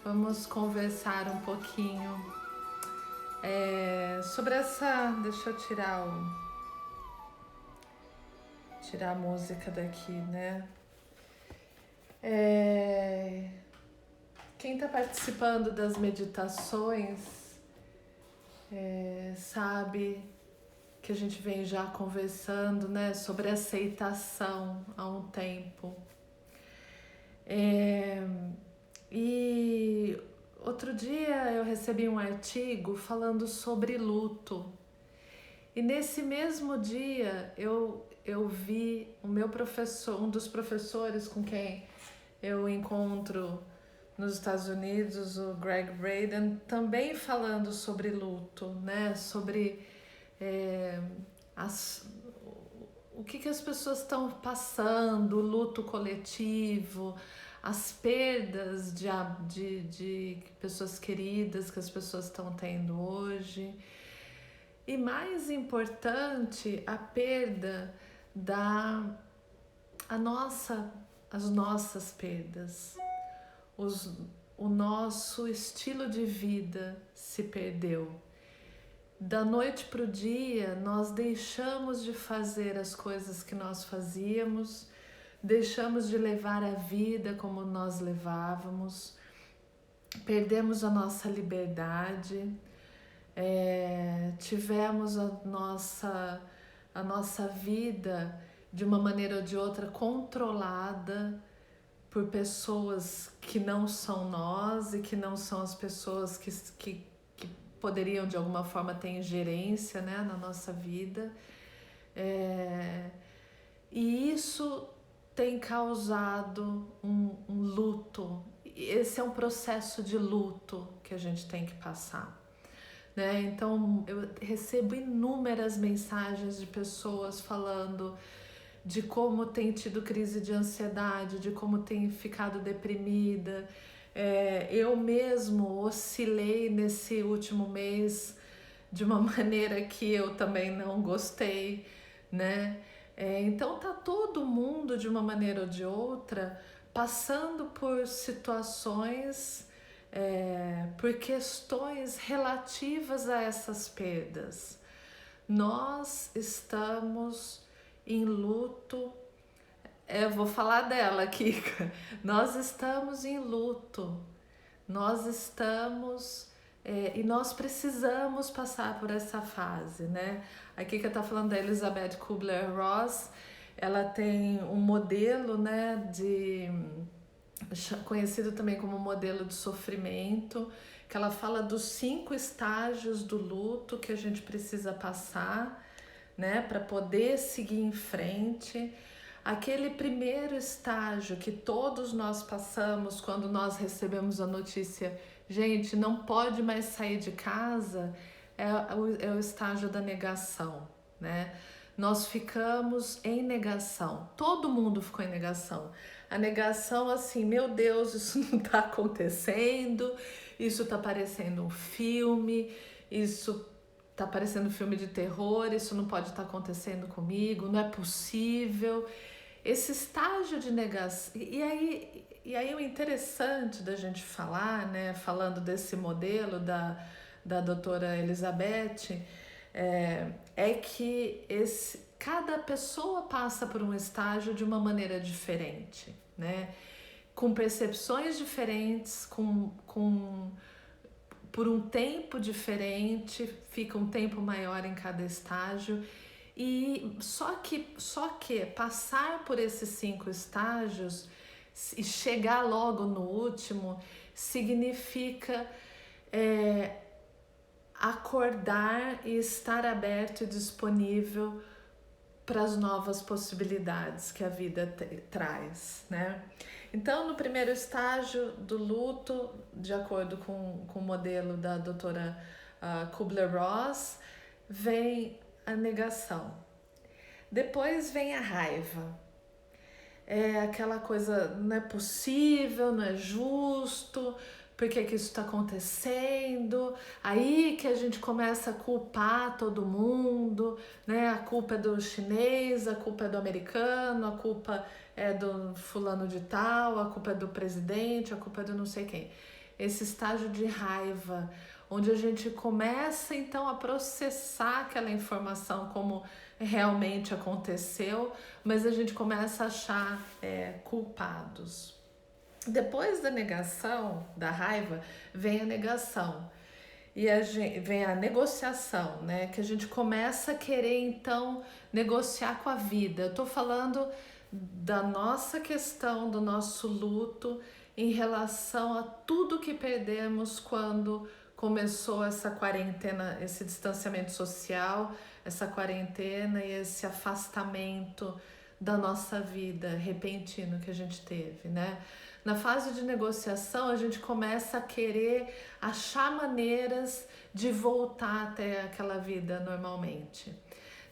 Vamos conversar um pouquinho sobre essa. Deixa eu tirar a música daqui, né? Quem está participando das meditações sabe que a gente vem já conversando, né, sobre aceitação há um tempo. E outro dia eu recebi um artigo falando sobre luto. E nesse mesmo dia eu vi o meu professor, um dos professores com quem eu encontro nos Estados Unidos, o Greg Braden, também falando sobre luto, né? Sobre o que as pessoas estão passando, o luto coletivo, as perdas de pessoas queridas que as pessoas estão tendo hoje. E mais importante, a perda as nossas perdas. O nosso estilo de vida se perdeu. Da noite para o dia, nós deixamos de fazer as coisas que nós fazíamos, deixamos de levar a vida como nós levávamos, perdemos a nossa liberdade, tivemos a nossa vida de uma maneira ou de outra controlada por pessoas que não são nós e que não são as pessoas que poderiam de alguma forma ter ingerência, né, na nossa vida. E isso tem causado um luto. Esse é um processo de luto que a gente tem que passar, né? Então eu recebo inúmeras mensagens de pessoas falando de como tem tido crise de ansiedade, de como tem ficado deprimida. Eu mesmo oscilei nesse último mês de uma maneira que eu também não gostei, né? Então tá todo mundo de uma maneira ou de outra passando por situações, por questões relativas a essas perdas. Nós estamos em luto. Eu vou falar dela aqui. Nós estamos em luto. Nós estamos e nós precisamos passar por essa fase, né? Aqui que eu tô falando da Elizabeth Kubler-Ross, ela tem um modelo, né, conhecido também como modelo de sofrimento, que ela fala dos 5 estágios do luto que a gente precisa passar, né, para poder seguir em frente. Aquele primeiro estágio que todos nós passamos quando nós recebemos a notícia, gente, não pode mais sair de casa, é o estágio da negação, né? Nós ficamos em negação, todo mundo ficou em negação. A negação assim, meu Deus, isso não está acontecendo, isso está parecendo um filme, isso tá parecendo um filme de terror, isso não pode estar acontecendo comigo, não é possível. Esse estágio de negação. E aí o interessante da gente falar, né, falando desse modelo da doutora Elizabeth, é que cada pessoa passa por um estágio de uma maneira diferente, né? Com percepções diferentes, por um tempo diferente, fica um tempo maior em cada estágio. E só que passar por esses 5 estágios e chegar logo no último significa acordar e estar aberto e disponível para as novas possibilidades que a vida traz, né? Então, no primeiro estágio do luto, de acordo com o modelo da doutora Kubler-Ross, vem a negação. Depois vem a raiva. É aquela coisa, não é possível, não é justo, por que isso está acontecendo? Aí que a gente começa a culpar todo mundo, né? A culpa é do chinês, a culpa é do americano, a culpa é do fulano de tal, a culpa é do presidente, a culpa é do não sei quem. esse estágio de raiva, onde a gente começa então a processar aquela informação como realmente aconteceu, mas a gente começa a achar culpados. Depois da negação, da raiva, vem a negação. E vem a negociação, né? Que a gente começa a querer, então, negociar com a vida. Eu tô falando da nossa questão, do nosso luto em relação a tudo que perdemos quando começou essa quarentena, esse distanciamento social, essa quarentena e esse afastamento da nossa vida repentino que a gente teve, né? Na fase de negociação, a gente começa a querer achar maneiras de voltar até aquela vida normalmente.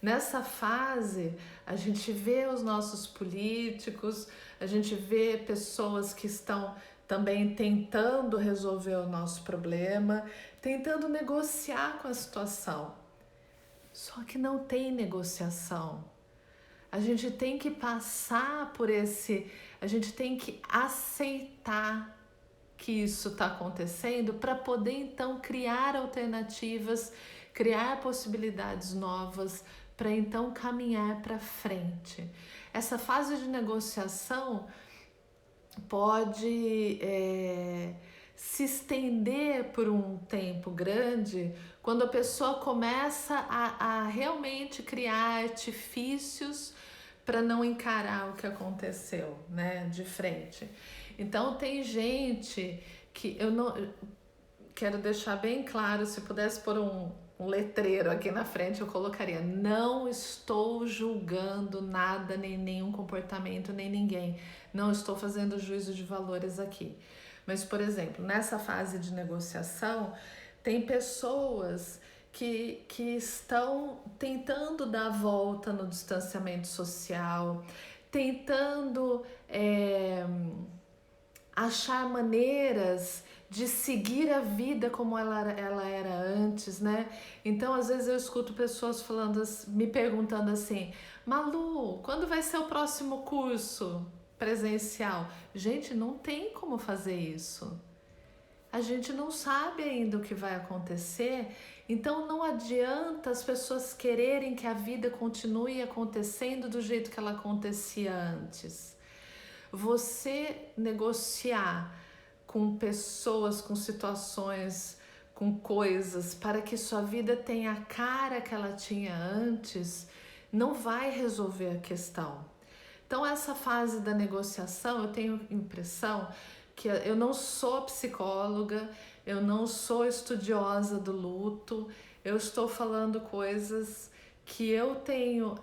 Nessa fase, a gente vê os nossos políticos, a gente vê pessoas que estão também tentando resolver o nosso problema, tentando negociar com a situação. Só que não tem negociação. A gente tem que passar por a gente tem que aceitar que isso está acontecendo para poder então criar alternativas, criar possibilidades novas para então caminhar para frente. Essa fase de negociação pode se estender por um tempo grande quando a pessoa começa a realmente criar artifícios para não encarar o que aconteceu, né, de frente. Então tem gente que eu não quero deixar bem claro, se pudesse pôr um letreiro aqui na frente, eu colocaria: não estou julgando nada, nem nenhum comportamento, nem ninguém. Não estou fazendo juízo de valores aqui. Mas, por exemplo, nessa fase de negociação, tem pessoas que estão tentando dar a volta no distanciamento social, tentando achar maneiras de seguir a vida como ela era antes, né? Então, às vezes eu escuto pessoas falando, me perguntando assim: Malu, quando vai ser o próximo curso presencial? Gente, não tem como fazer isso. A gente não sabe ainda o que vai acontecer, então não adianta as pessoas quererem que a vida continue acontecendo do jeito que ela acontecia antes. Você negociar com pessoas, com situações, com coisas, para que sua vida tenha a cara que ela tinha antes, não vai resolver a questão. Então, essa fase da negociação, eu tenho impressão que eu não sou psicóloga, eu não sou estudiosa do luto, eu estou falando coisas que eu tenho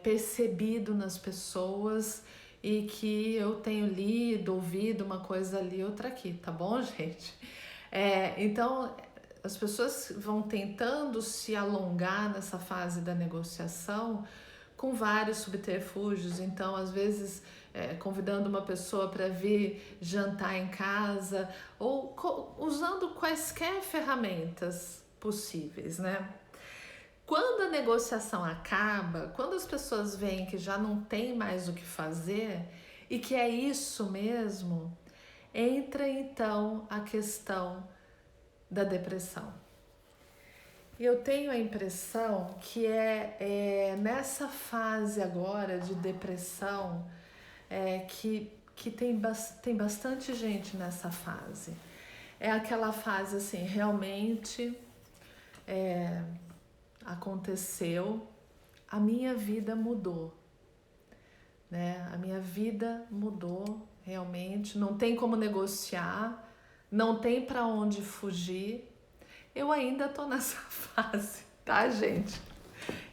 percebido nas pessoas e que eu tenho lido, ouvido uma coisa ali, outra aqui, tá bom, gente? Então, as pessoas vão tentando se alongar nessa fase da negociação com vários subterfúgios. Então, às vezes, convidando uma pessoa para vir jantar em casa ou usando quaisquer ferramentas possíveis, né? Quando a negociação acaba, quando as pessoas veem que já não tem mais o que fazer e que é isso mesmo, entra então a questão da depressão. E eu tenho a impressão que nessa fase agora de depressão que tem bastante gente nessa fase. É aquela fase assim, realmente aconteceu, a minha vida mudou, né? A minha vida mudou realmente, não tem como negociar, não tem para onde fugir. Eu ainda tô nessa fase, tá, gente?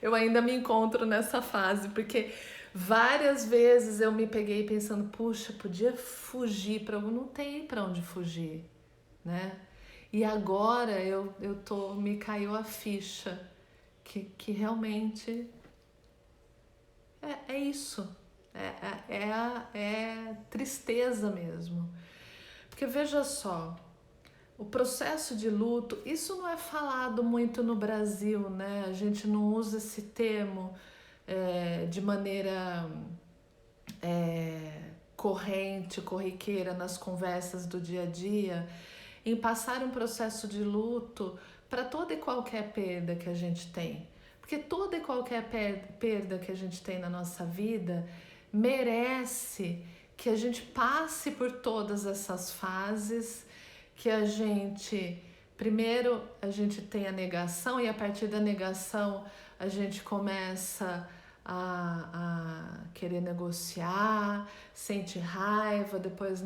Eu ainda me encontro nessa fase, porque várias vezes eu me peguei pensando, puxa, podia fugir para algum, não tem para onde fugir, né? E agora me caiu a ficha que realmente é isso, é tristeza mesmo. Porque veja só, o processo de luto, isso não é falado muito no Brasil, né? A gente não usa esse termo de maneira corriqueira nas conversas do dia a dia, em passar um processo de luto para toda e qualquer perda que a gente tem. Porque toda e qualquer perda que a gente tem na nossa vida merece que a gente passe por todas essas fases, que a gente, primeiro a gente tem a negação e a partir da negação a gente começa a querer negociar, sente raiva, depois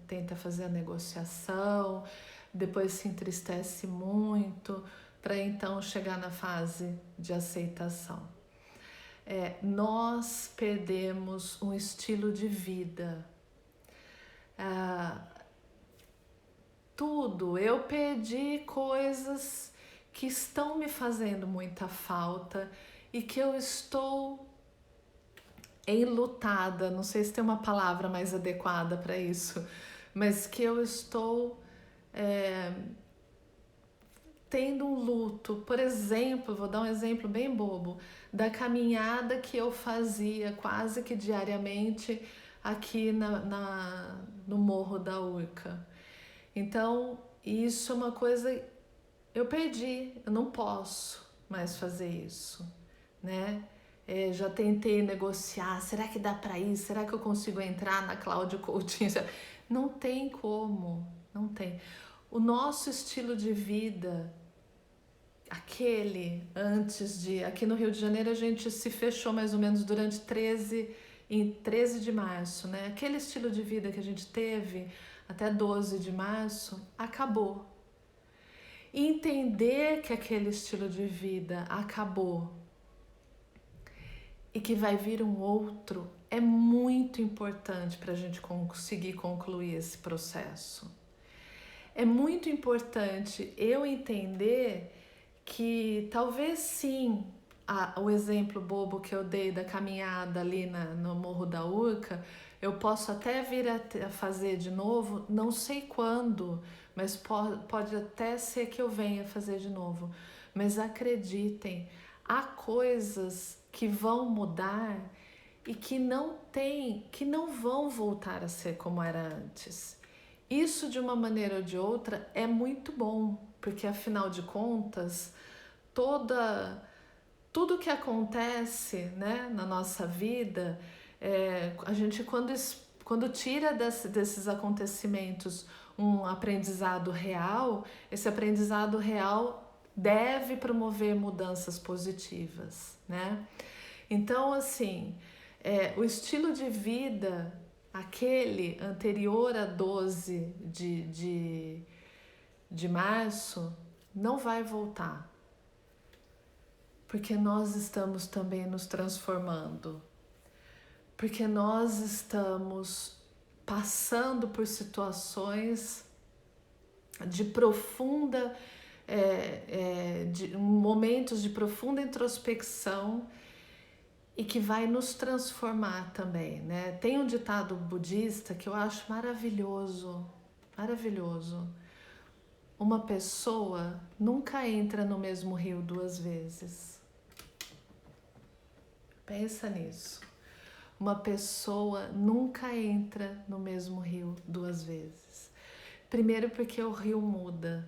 tenta fazer a negociação, depois se entristece muito, para então chegar na fase de aceitação. Nós perdemos um estilo de vida. Eu perdi coisas que estão me fazendo muita falta e que eu estou enlutada, não sei se tem uma palavra mais adequada para isso, mas que eu estou tendo um luto. Por exemplo, vou dar um exemplo bem bobo, da caminhada que eu fazia quase que diariamente aqui no Morro da Urca. Então, isso é uma coisa, eu perdi, eu não posso mais fazer isso, né? Já tentei negociar, será que dá para ir? Será que eu consigo entrar na Cláudio Coutinho? Não tem como, não tem. O nosso estilo de vida, aqui no Rio de Janeiro a gente se fechou mais ou menos em 13 de março, né? Aquele estilo de vida que a gente teve até 12 de março, acabou. Entender que aquele estilo de vida acabou e que vai vir um outro é muito importante para a gente conseguir concluir esse processo. É muito importante eu entender que talvez sim, o exemplo bobo que eu dei da caminhada ali no Morro da Urca, eu posso até vir a fazer de novo, não sei quando, mas pode até ser que eu venha fazer de novo. Mas acreditem, há coisas que vão mudar e que não vão voltar a ser como era antes. Isso, de uma maneira ou de outra, é muito bom, porque afinal de contas, tudo que acontece, né, na nossa vida, a gente quando tira desses acontecimentos um aprendizado real, esse aprendizado real deve promover mudanças positivas, né? Então, assim, o estilo de vida, aquele anterior a 12 de março, não vai voltar. Porque nós estamos também nos transformando. Porque nós estamos passando por situações de momentos de profunda introspecção e que vai nos transformar também, né? Tem um ditado budista que eu acho maravilhoso, maravilhoso. Uma pessoa nunca entra no mesmo rio 2 vezes. Pensa nisso. Uma pessoa nunca entra no mesmo rio 2 vezes. Primeiro porque o rio muda.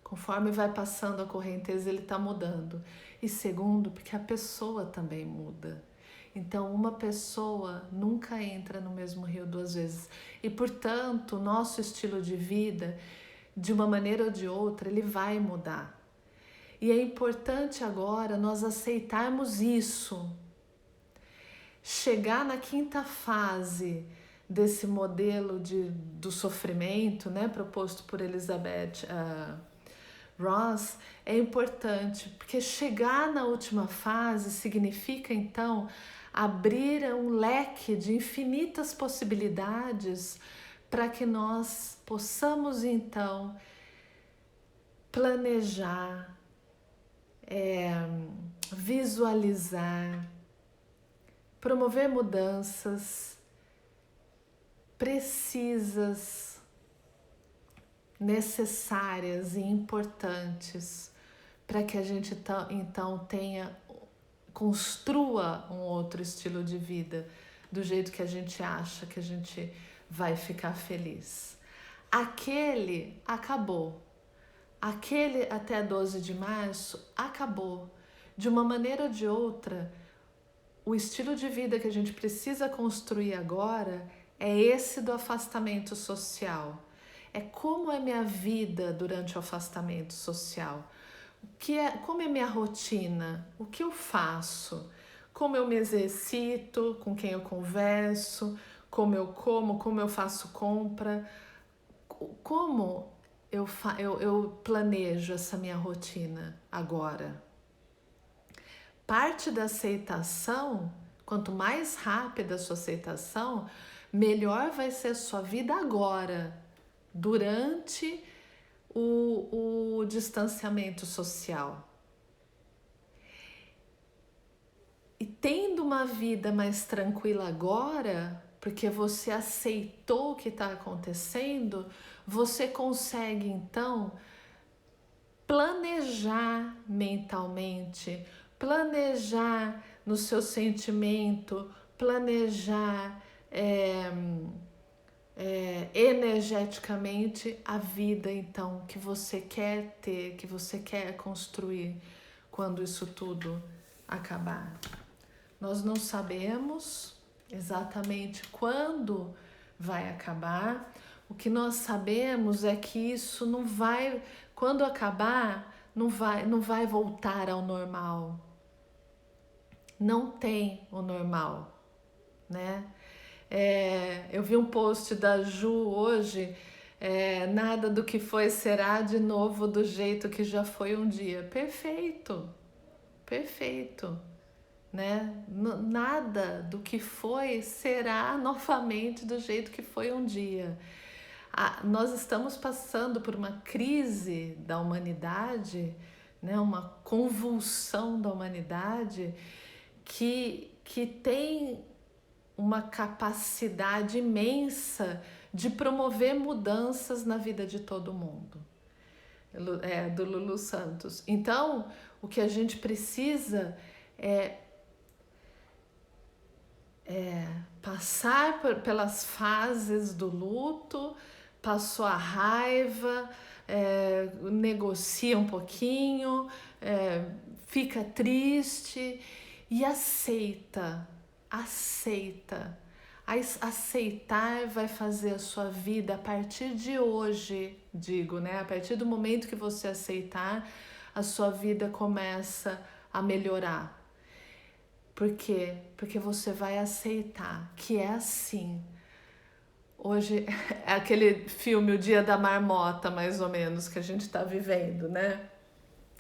Conforme vai passando a correnteza, ele está mudando. E segundo, porque a pessoa também muda. Então, uma pessoa nunca entra no mesmo rio 2 vezes. E, portanto, o nosso estilo de vida, de uma maneira ou de outra, ele vai mudar. E é importante agora nós aceitarmos isso. Chegar na 5ª fase desse modelo do sofrimento, né, proposto por Elizabeth Ross, é importante, porque chegar na última fase significa, então, abrir um leque de infinitas possibilidades para que nós possamos, então, planejar, visualizar, promover mudanças precisas, necessárias e importantes para que a gente então construa um outro estilo de vida do jeito que a gente acha que a gente vai ficar feliz. Aquele acabou. Aquele até 12 de março acabou. De uma maneira ou de outra, o estilo de vida que a gente precisa construir agora é esse do afastamento social. É como é minha vida durante o afastamento social. Como é minha rotina? O que eu faço? Como eu me exercito? Com quem eu converso? Como eu como? Como eu faço compra? Como eu planejo essa minha rotina agora? Parte da aceitação, quanto mais rápida a sua aceitação, melhor vai ser a sua vida agora, durante o distanciamento social. E tendo uma vida mais tranquila agora, porque você aceitou o que está acontecendo, você consegue então planejar mentalmente, planejar no seu sentimento, planejar energeticamente a vida então que você quer ter, que você quer construir quando isso tudo acabar. Nós não sabemos exatamente quando vai acabar. O que nós sabemos é que isso não vai, quando acabar, não vai voltar ao normal. Não tem o normal, né? Eu vi um post da Ju hoje, nada do que foi será de novo do jeito que já foi um dia. Perfeito, perfeito, né? Nada do que foi será novamente do jeito que foi um dia. Nós estamos passando por uma crise da humanidade, né? Uma convulsão da humanidade que tem uma capacidade imensa de promover mudanças na vida de todo mundo. Do Lulu Santos. Então, o que a gente precisa é passar pelas fases do luto, passou a raiva, negocia um pouquinho, fica triste e aceita. Aceitar vai fazer a sua vida a partir de hoje, digo, né? A partir do momento que você aceitar, a sua vida começa a melhorar. Por quê? Porque você vai aceitar que é assim. Hoje é aquele filme O Dia da Marmota, mais ou menos, que a gente está vivendo, né?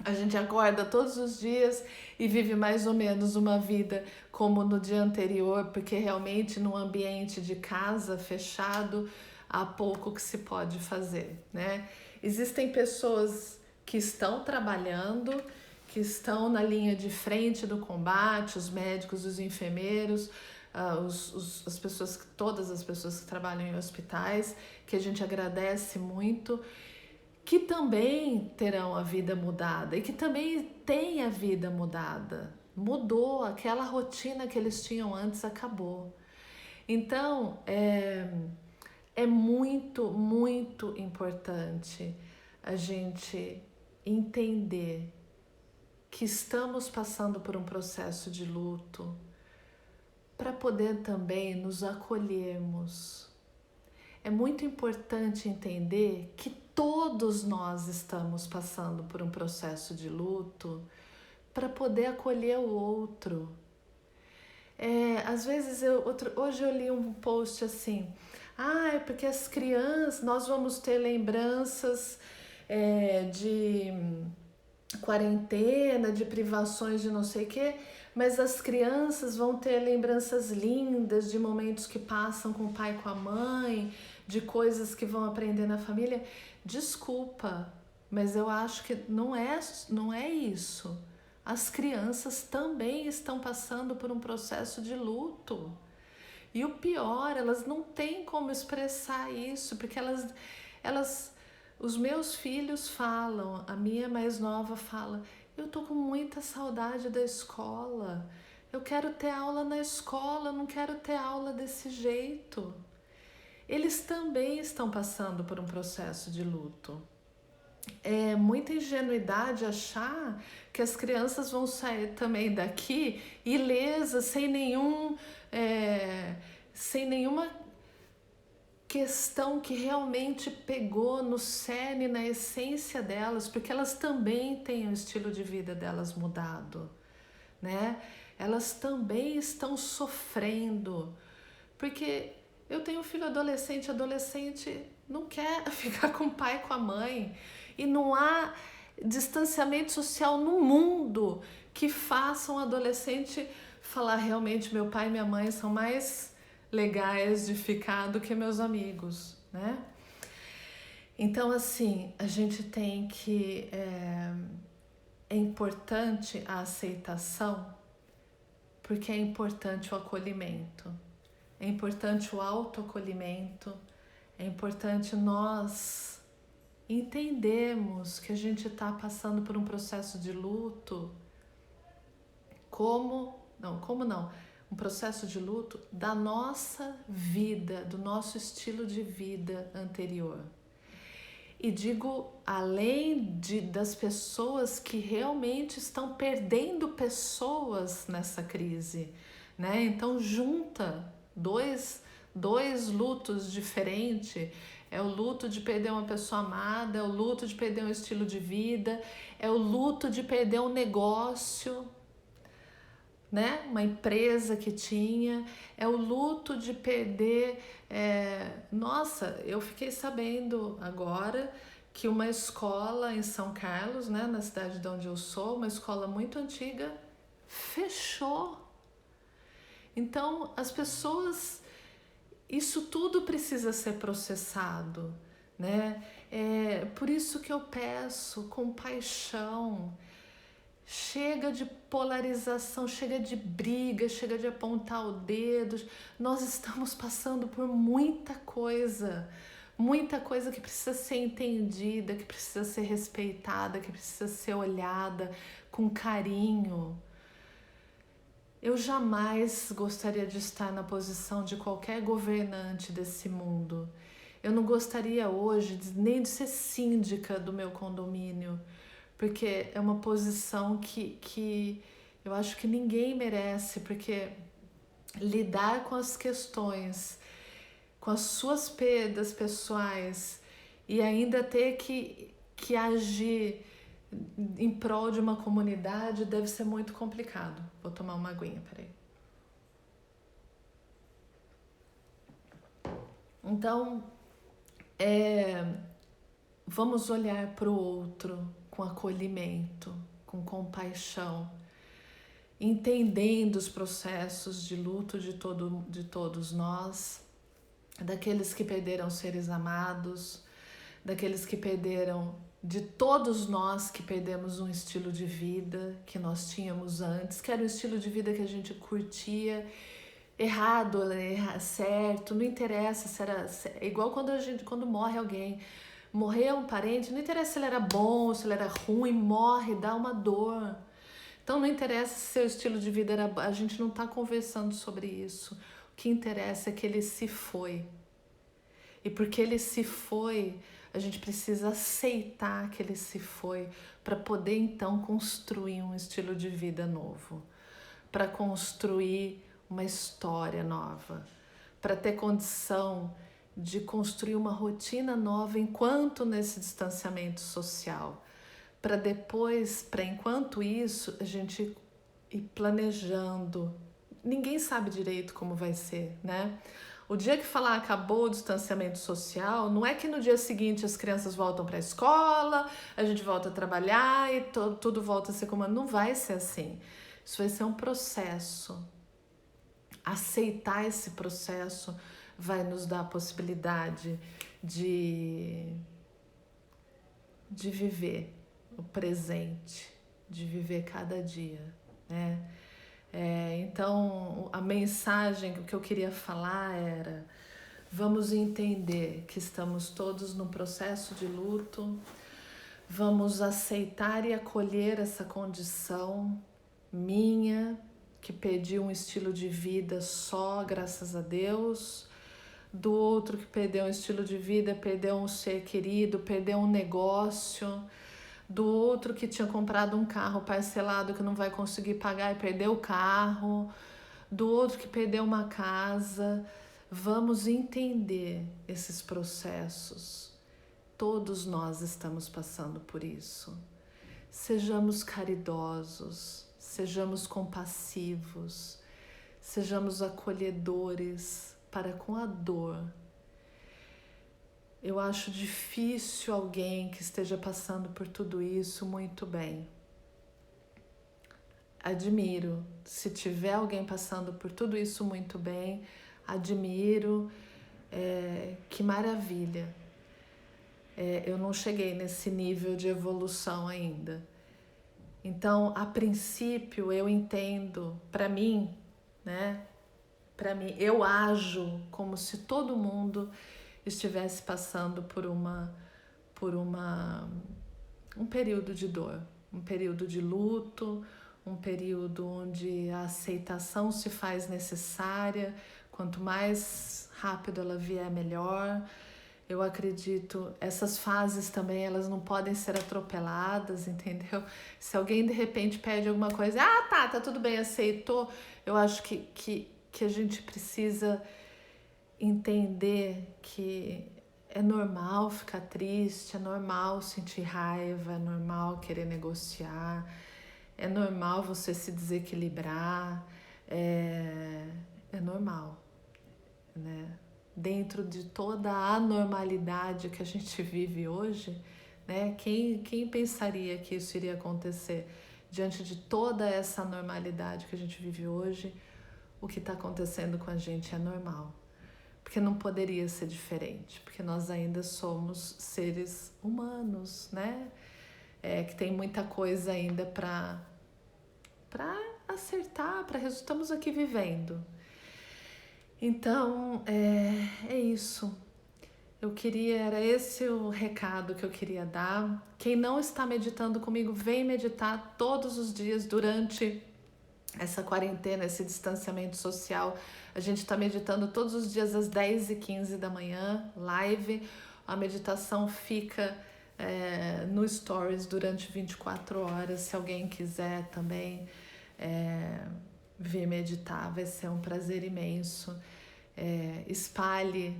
A gente acorda todos os dias e vive mais ou menos uma vida como no dia anterior, porque realmente num ambiente de casa fechado há pouco que se pode fazer, né? Existem pessoas que estão trabalhando, que estão na linha de frente do combate, os médicos, os enfermeiros, todas as pessoas que trabalham em hospitais, que a gente agradece muito, que também terão a vida mudada e que também têm a vida mudada. Mudou, aquela rotina que eles tinham antes acabou. Então, é muito, muito importante a gente entender que estamos passando por um processo de luto para poder também nos acolhermos. É muito importante entender que todos nós estamos passando por um processo de luto para poder acolher o outro. Às vezes, hoje eu li um post assim, é porque as crianças, nós vamos ter lembranças de quarentena, de privações de não sei o quê, mas as crianças vão ter lembranças lindas de momentos que passam com o pai e com a mãe, de coisas que vão aprender na família. Desculpa, mas eu acho que não é isso. As crianças também estão passando por um processo de luto. E o pior, elas não têm como expressar isso, porque os meus filhos falam, a minha mais nova fala, eu tô com muita saudade da escola, Eu quero ter aula na escola, eu não quero ter aula desse jeito. Eles também estão passando por um processo de luto. É muita ingenuidade achar que as crianças vão sair também daqui ilesas, sem nenhuma questão que realmente pegou no cerne, na essência delas, porque elas também têm o estilo de vida delas mudado, né? Elas também estão sofrendo, porque eu tenho um filho adolescente não quer ficar com o pai e com a mãe, e não há distanciamento social no mundo que faça um adolescente falar realmente meu pai e minha mãe são mais legais de ficar do que meus amigos, né? Então, assim, a gente tem que... é importante a aceitação, porque é importante o acolhimento, é importante o autoacolhimento, é importante nós entendermos que a gente está passando por um processo de luto, um processo de luto da nossa vida, do nosso estilo de vida anterior. E digo, além das pessoas que realmente estão perdendo pessoas nessa crise, né? Então junta dois lutos diferentes. É o luto de perder uma pessoa amada, é o luto de perder um estilo de vida, é o luto de perder um negócio, né? Uma empresa que tinha, é o luto de perder... Nossa, eu fiquei sabendo agora que uma escola em São Carlos, né, na cidade de onde eu sou, uma escola muito antiga, fechou. Então, as pessoas... Isso tudo precisa ser processado, né? Por isso que eu peço com paixão, chega de polarização, chega de briga, chega de apontar o dedo. Nós estamos passando por muita coisa que precisa ser entendida, que precisa ser respeitada, que precisa ser olhada com carinho. Eu jamais gostaria de estar na posição de qualquer governante desse mundo. Eu não gostaria hoje nem de ser síndica do meu condomínio, porque é uma posição que eu acho que ninguém merece, porque lidar com as questões, com as suas perdas pessoais e ainda ter que agir em prol de uma comunidade deve ser muito complicado. Vou tomar uma aguinha, peraí. Então, vamos olhar para o outro com acolhimento, com compaixão, entendendo os processos de luto de todos nós, daqueles que perderam seres amados, daqueles que perderam, de todos nós que perdemos um estilo de vida que nós tínhamos antes, que era o estilo de vida que a gente curtia, errado, certo, não interessa se era... É igual quando morre alguém, morreu um parente, não interessa se ele era bom, se ele era ruim, morre, dá uma dor. Então não interessa se seu estilo de vida era... A gente não está conversando sobre isso. O que interessa é que ele se foi. E porque ele se foi, a gente precisa aceitar que ele se foi para poder então construir um estilo de vida novo, para construir uma história nova, para ter condição de construir uma rotina nova enquanto nesse distanciamento social, para depois, enquanto isso, a gente ir planejando. Ninguém sabe direito como vai ser, né? O dia que falar acabou o distanciamento social, não é que no dia seguinte as crianças voltam para a escola, a gente volta a trabalhar e tudo volta a ser como... Não vai ser assim. Isso vai ser um processo. Aceitar esse processo vai nos dar a possibilidade de viver o presente, de viver cada dia, né? Então, a mensagem que eu queria falar era: vamos entender que estamos todos no processo de luto, vamos aceitar e acolher essa condição minha, que perdeu um estilo de vida só, graças a Deus, do outro que perdeu um estilo de vida, perdeu um ser querido, perdeu um negócio, do outro que tinha comprado um carro parcelado que não vai conseguir pagar e perdeu o carro, do outro que perdeu uma casa. Vamos entender esses processos. Todos nós estamos passando por isso. Sejamos caridosos, sejamos compassivos, sejamos acolhedores para com a dor. Eu acho difícil alguém que esteja passando por tudo isso muito bem. Admiro. Se tiver alguém passando por tudo isso muito bem, admiro. Que maravilha. Eu não cheguei nesse nível de evolução ainda. Então, a princípio, eu entendo, para mim, né? Para mim, eu ajo como se todo mundo estivesse passando por um período de dor, um período de luto, um período onde a aceitação se faz necessária. Quanto mais rápido ela vier, melhor. Eu acredito, essas fases também, elas não podem ser atropeladas, entendeu? Se alguém de repente pede alguma coisa, tá tudo bem, aceitou. Eu acho que a gente precisa entender que é normal ficar triste, é normal sentir raiva, é normal querer negociar, é normal você se desequilibrar, é normal, né? Dentro de toda a anormalidade que a gente vive hoje, né? Quem pensaria que isso iria acontecer? Diante de toda essa anormalidade que a gente vive hoje, o que está acontecendo com a gente é normal. Porque não poderia ser diferente, porque nós ainda somos seres humanos, né? Que tem muita coisa ainda para acertar, estamos aqui vivendo. Então, é isso. Era esse o recado que eu queria dar. Quem não está meditando comigo, vem meditar todos os dias durante essa quarentena, esse distanciamento social. A gente está meditando todos os dias às 10h15 da manhã, live. A meditação fica no Stories durante 24 horas. Se alguém quiser também vir meditar, vai ser um prazer imenso. Espalhe,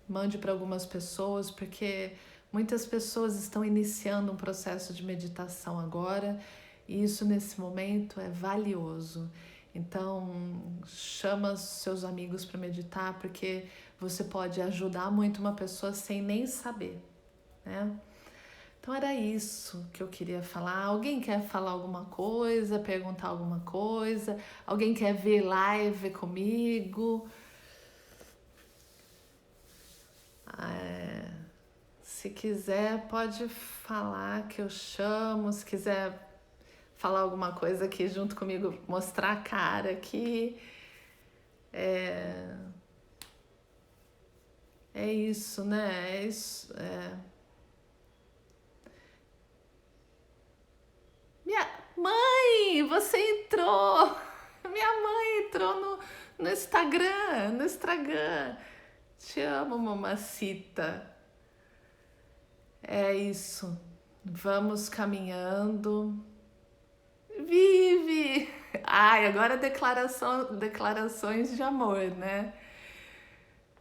mande para algumas pessoas, porque muitas pessoas estão iniciando um processo de meditação agora, e isso nesse momento é valioso. Então, chama seus amigos para meditar, porque você pode ajudar muito uma pessoa sem nem saber, né? Então era isso que eu queria falar. Alguém quer falar alguma coisa, perguntar alguma coisa? Alguém quer ver live comigo? Se quiser, pode falar que eu chamo. Se quiser falar alguma coisa aqui junto comigo, mostrar a cara aqui. É isso, né? É isso. Minha mãe, você entrou! Minha mãe entrou no Instagram, no Instagram. Te amo, mamacita. É isso. Vamos caminhando. Vive! Ai, agora declarações de amor, né?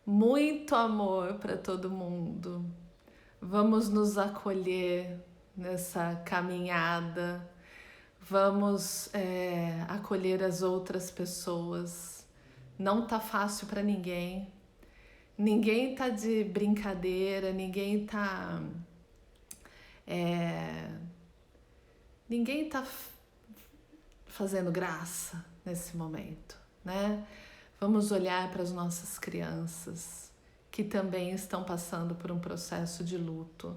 Muito amor para todo mundo. Vamos nos acolher nessa caminhada. Vamos acolher as outras pessoas. Não tá fácil para ninguém. Ninguém tá de brincadeira, ninguém tá fazendo graça nesse momento, né? Vamos olhar para as nossas crianças que também estão passando por um processo de luto,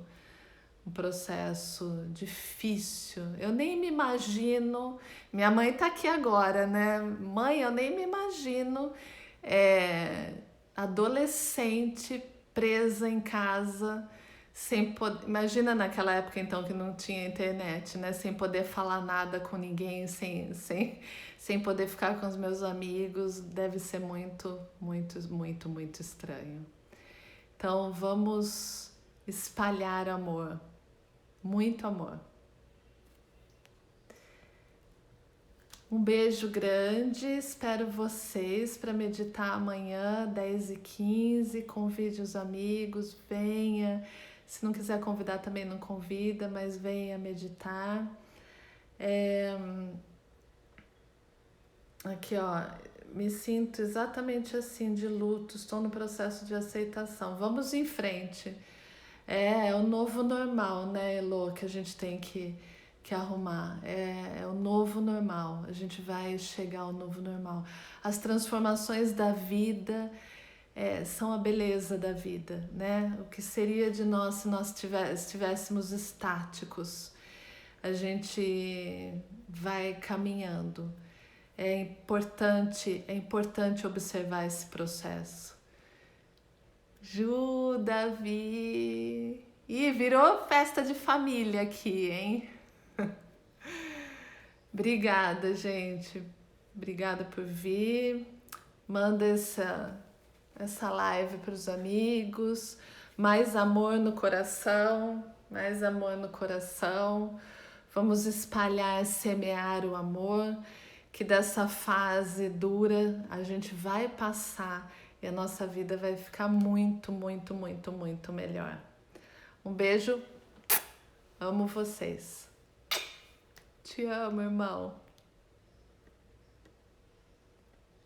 um processo difícil. Eu nem me imagino, minha mãe tá aqui agora, né? Mãe, eu nem me imagino adolescente presa em casa, Imagina naquela época então que não tinha internet, né? Sem poder falar nada com ninguém, sem poder ficar com os meus amigos, deve ser muito, muito, muito, muito estranho. Então vamos espalhar amor, muito amor. Um beijo grande, espero vocês para meditar amanhã, 10h15. Convide os amigos, venha. Se não quiser convidar também não convida, mas venha meditar. Aqui ó, me sinto exatamente assim de luto, estou no processo de aceitação. Vamos em frente. É o novo normal, né, Elô, que a gente tem que arrumar. É o novo normal. A gente vai chegar ao novo normal. As transformações da vida são a beleza da vida, né? O que seria de nós se nós estivéssemos estáticos? A gente vai caminhando. É importante observar esse processo. Ju, Davi. Ih, virou festa de família aqui, hein? Obrigada, gente. Obrigada por vir. Manda essa live para os amigos. Mais amor no coração. Mais amor no coração. Vamos espalhar, semear o amor. Que dessa fase dura a gente vai passar e a nossa vida vai ficar muito, muito, muito, muito melhor. Um beijo. Amo vocês. Te amo, irmão.